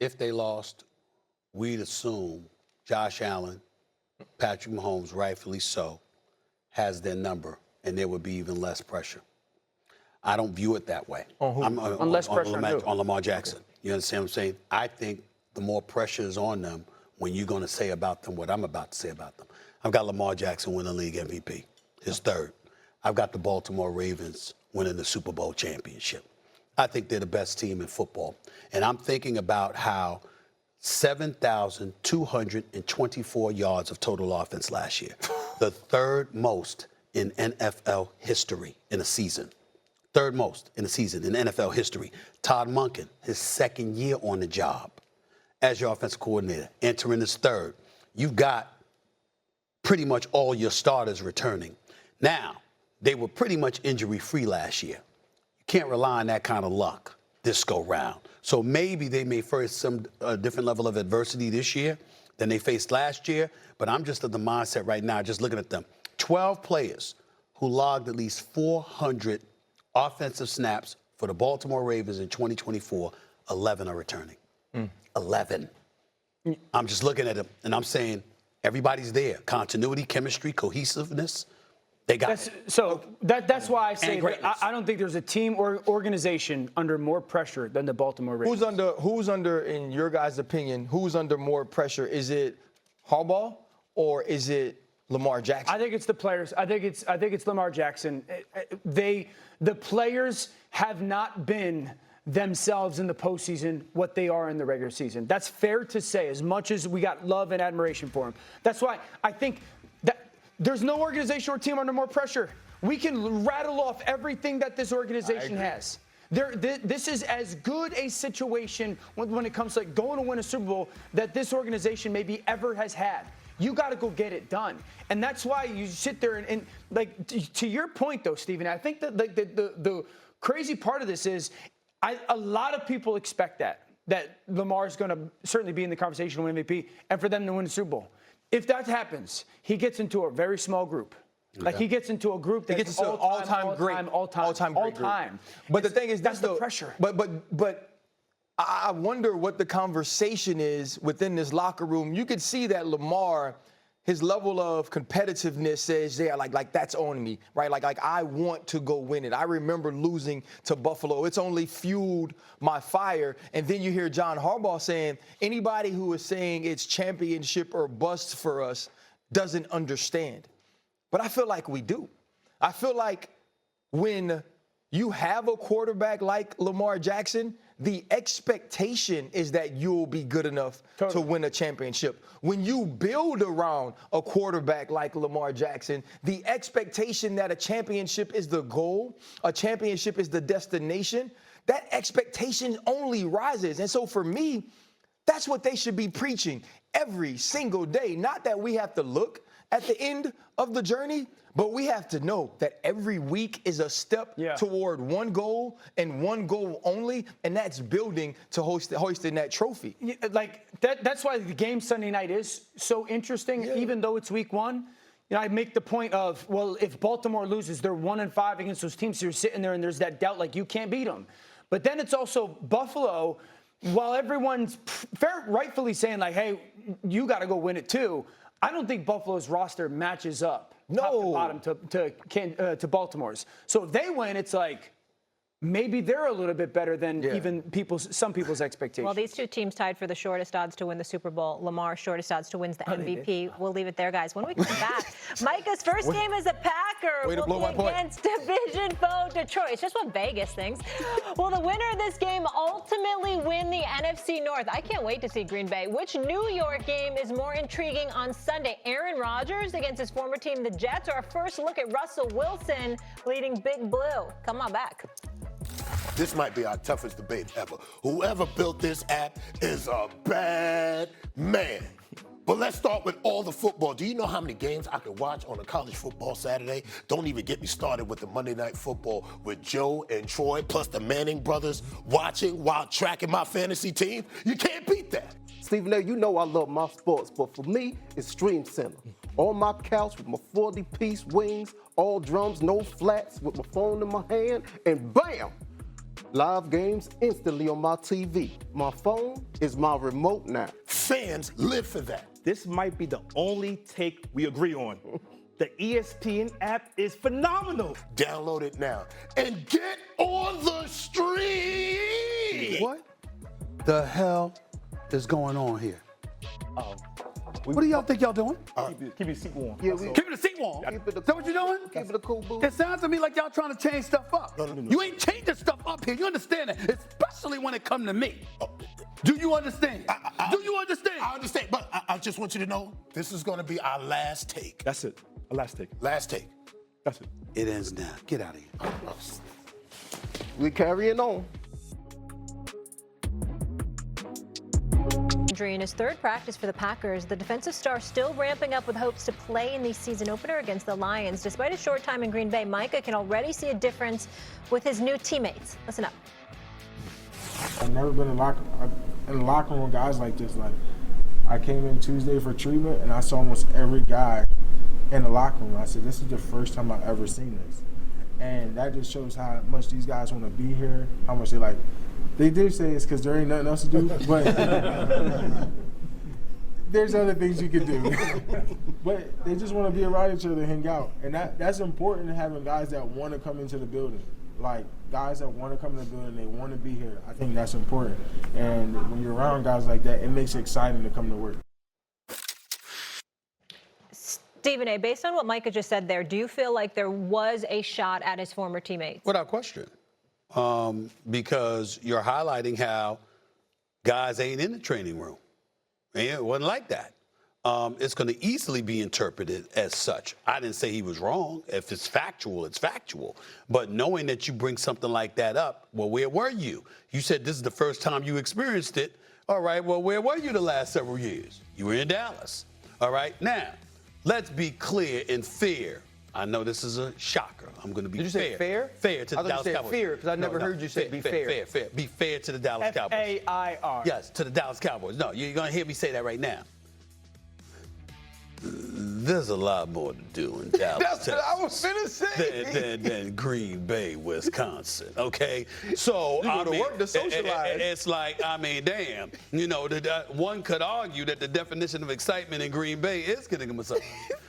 if they lost, we'd assume Josh Allen, Patrick Mahomes, rightfully so, has their number, and there would be even less pressure. I don't view it that way. On who? On less pressure on who? On Lamar Jackson. Okay. You understand what I'm saying? I think the more pressure is on them when you're going to say about them what I'm about to say about them. I've got Lamar Jackson winning league MVP, his third. I've got the Baltimore Ravens winning the Super Bowl championship. I think they're the best team in football. And I'm thinking about how 7,224 yards of total offense last year, the third most in NFL history in a season. Third most in a season in NFL history. Todd Monken, his second year on the job as your offensive coordinator, entering his third. You've got pretty much all your starters returning. Now, they were pretty much injury-free last year. You can't rely on that kind of luck this go round. So maybe they may face some different level of adversity this year than they faced last year, but I'm just of the mindset right now, just looking at them. 12 players who logged at least 400 offensive snaps for the Baltimore Ravens in 2024, 11 are returning. 11. I'm just looking at them, and I'm saying everybody's there. Continuity, chemistry, cohesiveness, they got it. So that's why I say I don't think there's a team or organization under more pressure than the Baltimore Ravens. Who's under, in your guys' opinion, who's under more pressure? Is it Harbaugh or is it Lamar Jackson? I think it's the players. I think it's Lamar Jackson. The players have not been themselves in the postseason what they are in the regular season. That's fair to say, as much as we got love and admiration for them. That's why I think that there's no organization or team under more pressure. We can rattle off everything that this organization has. This is as good a situation when it comes to going to win a Super Bowl that this organization maybe ever has had. You got to go get it done. And that's why you sit there and like, to your point, though, Stephen, I think that like the crazy part of this is a lot of people expect that Lamar's going to certainly be in the conversation to win MVP and for them to win the Super Bowl. If that happens, he gets into a very small group. Like he gets into a group that gets all-time great. But the thing is, that's the pressure. But I wonder what the conversation is within this locker room. You could see that Lamar, his level of competitiveness says, yeah, like that's on me, right? Like I want to go win it. I remember losing to Buffalo. It's only fueled my fire. And then you hear John Harbaugh saying, anybody who is saying it's championship or bust for us doesn't understand. But I feel like we do. I feel like when you have a quarterback like Lamar Jackson, the expectation is that you'll be good enough to win a championship. When you build around a quarterback like Lamar Jackson, the expectation that a championship is the goal, a championship is the destination, that expectation only rises. And so for me, that's what they should be preaching every single day. Not that we have to look at the end of the journey, but we have to know that every week is a step toward one goal and one goal only, and that's building to hoisting that trophy. Like that's why the game Sunday night is so interesting, even though it's week one. You know, I make the point of, well, if Baltimore loses, they're 1-5 against those teams. So you're sitting there and there's that doubt, like you can't beat them. But then it's also Buffalo. While everyone's rightfully saying like, hey, you got to go win it too, I don't think Buffalo's roster matches up top to bottom to Baltimore's. So if they win, it's like maybe they're a little bit better than even some people's expectations. Well, these two teams tied for the shortest odds to win the Super Bowl. Lamar, shortest odds to win the MVP. We'll leave it there, guys. When we come back, Micah's first game as a Packer will be against division foe Detroit. It's just what Vegas thinks. Will the winner of this game ultimately win the NFC North? I can't wait to see Green Bay. Which New York game is more intriguing on Sunday? Aaron Rodgers against his former team, the Jets, or a first look at Russell Wilson leading Big Blue? Come on back. This might be our toughest debate ever. Whoever built this app is a bad man. But let's start with all the football. Do you know how many games I can watch on a college football Saturday? Don't even get me started with the Monday Night Football with Joe and Troy, plus the Manning brothers watching while tracking my fantasy team. You can't beat that. Stephen A., you know I love my sports, but for me, it's Stream Center. On my couch with my 40-piece wings, all drums, no flats, with my phone in my hand, and bam! Live games instantly on my TV. My phone is my remote now. Fans live for that. This might be the only take we agree on. The ESPN app is phenomenal. Download it now and get on the street. What the hell is going on here? What do y'all think y'all doing? Keep your seat warm. Yeah, Keeping the seat warm. Keep it a- Is that what you're doing? Keep it a cool booth. It sounds to me like y'all trying to change stuff up. No. You ain't changing stuff up here. You understand that? Especially when it comes to me. Do you understand? Do you understand? I understand, but I just want you to know this is going to be our last take. That's it. A last take. Last take. That's it. It ends now. Get out of here. We carrying on. Injury in his third practice for the Packers, the defensive star still ramping up with hopes to play in the season opener against the Lions. Despite a short time in Green Bay, Micah can already see a difference with his new teammates. Listen up. I've never been in the locker room with guys like this. Like, I came in Tuesday for treatment, and I saw almost every guy in the locker room. I said, this is the first time I've ever seen this. And that just shows how much these guys want to be here, how much they like. They did say it's because there ain't nothing else to do, but there's other things you can do. But they just want to be around each other, hang out. And that's important, having guys that want to come into the building. Like, guys that want to come in the building, they want to be here. I think that's important. And when you're around guys like that, it makes it exciting to come to work. Stephen A., based on what Micah just said there, do you feel like there was a shot at his former teammates? Without question. Because you're highlighting how guys ain't in the training room. And it wasn't like that. It's going to easily be interpreted as such. I didn't say he was wrong. If it's factual, it's factual. But knowing that you bring something like that up, well, where were you? You said this is the first time you experienced it. All right, well, where were you the last several years? You were in Dallas. All right, now, let's be clear and fair. I know this is a shocker. I'm going to be fair. Did you say fair? Fair to the I thought Dallas you said Cowboys. fear, because I never heard you say be fair. Fair. Be fair to the Dallas Cowboys. F-A-I-R. Yes, to the Dallas Cowboys. No, you're going to hear me say that right now. There's a lot more to do in Dallas, That's what I was finna say. than Green Bay, Wisconsin. Okay, so You go to work to socialize. It's like, I mean, damn. You know, one could argue that the definition of excitement in Green Bay is getting a massage.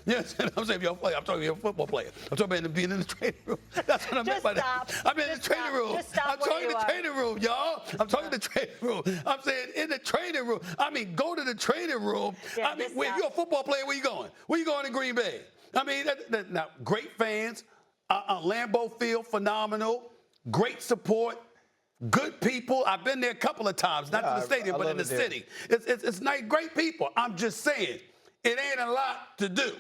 Yes, I'm saying I'm talking to a football player. I'm talking about being in the training room. That's what I meant by that. I'm in the training room. I'm talking to the training room, y'all. I'm talking to the training room. I'm saying in the training room. I mean, go to the training room. Yeah, I mean, when you're a football player, where you going? Where you going in Green Bay? I mean, now, great fans. Lambeau Field, phenomenal. Great support. Good people. I've been there a couple of times, not to the stadium, but in the city. It's nice, great people. I'm just saying, it ain't a lot to do.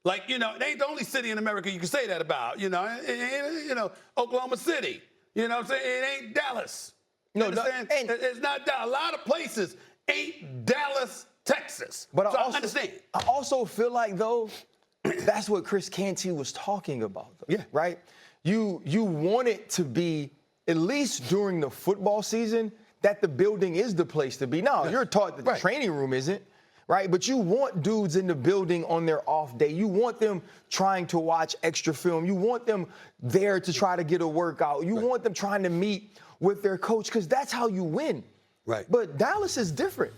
Like, you know, it ain't the only city in America you can say that about. You know, Oklahoma City. You know what I'm saying? It ain't Dallas. You understand? It's not Dallas. A lot of places ain't Dallas, Texas. But so I understand. I also feel like, though, that's what Chris Canty was talking about. Though, Yeah. Right? You want it to be, at least during the football season, that the building is the place to be. Now, you're taught that the training room isn't. Right, but you want dudes in the building on their off day. You want them trying to watch extra film. You want them there to try to get a workout. You want them trying to meet with their coach, because that's how you win. Right. But Dallas is different.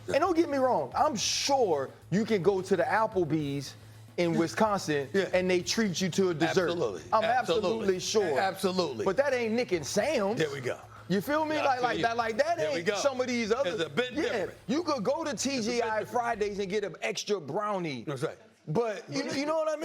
And don't get me wrong, I'm sure you can go to the Applebee's in Wisconsin and they treat you to a dessert. Absolutely. I'm absolutely sure. Absolutely. But that ain't Nick and Sam's. There we go. You feel me? Like that There we ain't go. some of these other. It's a bit different. You could go to TGI Fridays and get an extra brownie. That's right. But you know what I mean?